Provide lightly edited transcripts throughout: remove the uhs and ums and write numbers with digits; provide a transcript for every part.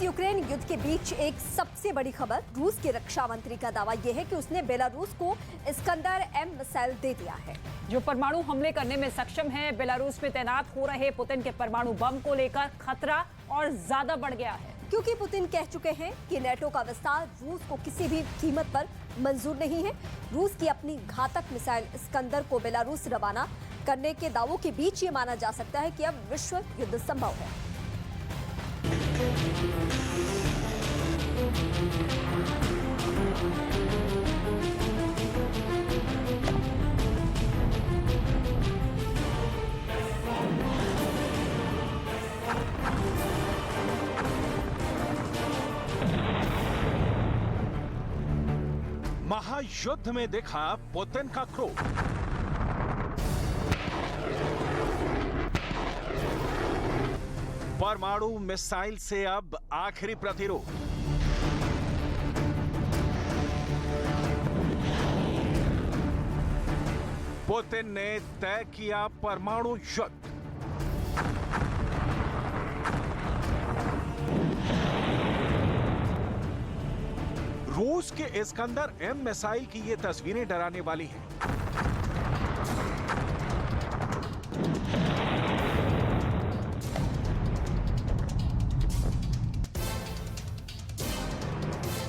रूस यूक्रेन युद्ध के बीच एक सबसे बड़ी खबर। रूस के रक्षा मंत्री का दावा यह है कि उसने बेलारूस को इस्कंदर एम मिसाइल दे दिया है, जो परमाणु हमले करने में सक्षम है। बेलारूस में तैनात हो रहे पुतिन के परमाणु बम को लेकर खतरा और ज्यादा बढ़ गया है, क्योंकि पुतिन कह चुके हैं कि नेटो का विस्तार रूस को किसी भी कीमत पर मंजूर नहीं है। रूस की अपनी घातक मिसाइल इस्कंदर को बेलारूस रवाना करने के दावों के बीच ये माना जा सकता है कि अब विश्व युद्ध संभव है। महायुद्ध में दिखा पुतिन का क्रोध। परमाणु मिसाइल से अब आखिरी प्रतिरोध। पुतिन ने तय किया परमाणु युद्ध। रूस के इस्कंदर एम मिसाइल की ये तस्वीरें डराने वाली हैं।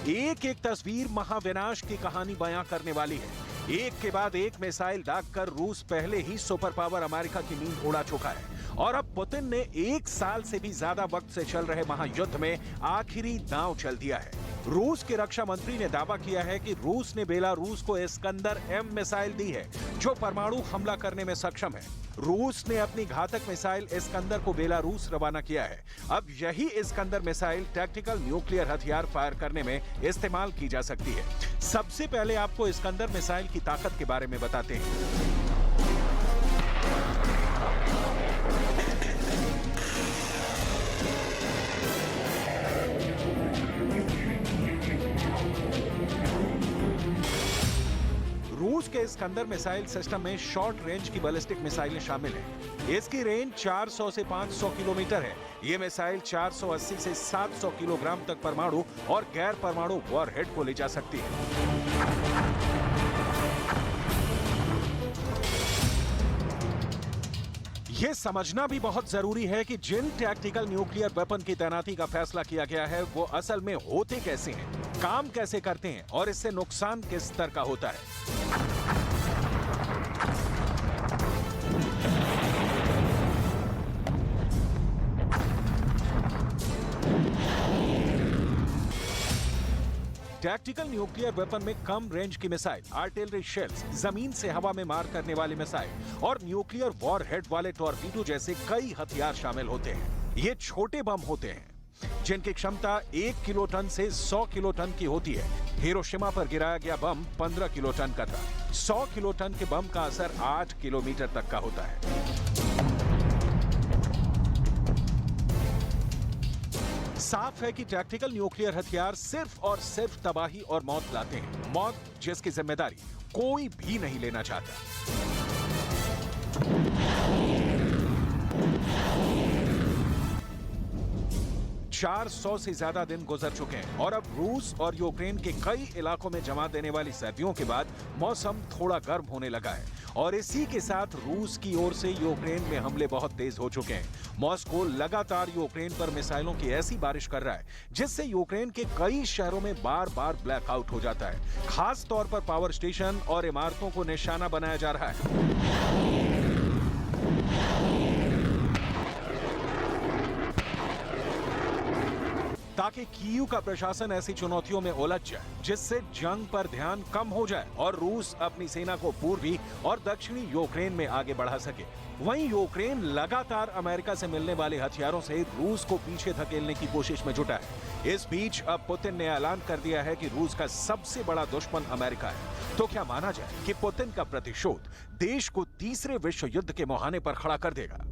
एक एक तस्वीर महाविनाश की कहानी बयां करने वाली है। एक के बाद एक मिसाइल दागकर रूस पहले ही सुपर पावर अमेरिका की नींद उड़ा चुका है और अब पुतिन ने 1 साल से भी ज्यादा वक्त से चल रहे महायुद्ध में आखिरी दांव चल दिया है। रूस के रक्षा मंत्री ने दावा किया है कि रूस ने बेलारूस को इस्कंदर एम मिसाइल दी है, जो परमाणु हमला करने में सक्षम है। रूस ने अपनी घातक मिसाइल इस्कंदर को बेलारूस रवाना किया है। अब यही इस्कंदर मिसाइल टैक्टिकल न्यूक्लियर हथियार फायर करने में इस्तेमाल की जा सकती है। सबसे पहले आपको इस्कंदर मिसाइल की ताकत के बारे में बताते हैं। रूस के इस्कंदर मिसाइल सिस्टम में शॉर्ट रेंज की बैलिस्टिक मिसाइलें शामिल हैं। इसकी रेंज 400 से 500 किलोमीटर है। ये मिसाइल 480 से 700 किलोग्राम तक परमाणु और गैर परमाणु वॉरहेड को ले जा सकती है। ये समझना भी बहुत जरूरी है कि जिन टैक्टिकल न्यूक्लियर वेपन की तैनाती का फैसला किया गया है, वो असल में होते कैसे हैं, काम कैसे करते हैं और इससे नुकसान किस स्तर का होता है। टैक्टिकल न्यूक्लियर वेपन में कम रेंज की मिसाइल, आर्टिलरी शेल्स, जमीन से हवा में मार करने वाली मिसाइल और न्यूक्लियर वॉरहेड वाले टॉर्पीडो जैसे कई हथियार शामिल होते हैं। ये छोटे बम होते हैं जिनकी क्षमता 1 किलोटन से 100 किलोटन की होती है। हिरोशिमा पर गिराया गया बम 15 किलोटन का था। 100 किलोटन के बम का असर 8 किलोमीटर तक का होता है। साफ है कि टैक्टिकल न्यूक्लियर हथियार सिर्फ और सिर्फ तबाही और मौत लाते हैं, मौत जिसकी जिम्मेदारी कोई भी नहीं लेना चाहता। 400 से ज्यादा दिन गुजर चुके हैं और अब रूस और यूक्रेन के कई इलाकों में जमा देने वाली सर्दियों के बाद मौसम थोड़ा गर्म होने लगा है और इसी के साथ रूस की ओर से यूक्रेन में हमले बहुत तेज हो चुके हैं। मॉस्को लगातार यूक्रेन पर मिसाइलों की ऐसी बारिश कर रहा है जिससे यूक्रेन के कई शहरों में बार बार ब्लैकआउट हो जाता है। खास तौर पर पावर स्टेशन और इमारतों को निशाना बनाया जा रहा है। ताकि कीव का प्रशासन ऐसी चुनौतियों में उलझ जाए जिससे जंग पर ध्यान कम हो जाए और रूस अपनी सेना को पूर्वी और दक्षिणी यूक्रेन में आगे बढ़ा सके। वहीं यूक्रेन लगातार अमेरिका से मिलने वाले हथियारों से रूस को पीछे धकेलने की कोशिश में जुटा है। इस बीच अब पुतिन ने ऐलान कर दिया है कि रूस का सबसे बड़ा दुश्मन अमेरिका है। तो क्या माना जाए कि पुतिन का प्रतिशोध देश को तीसरे विश्व युद्ध के मुहाने पर खड़ा कर देगा?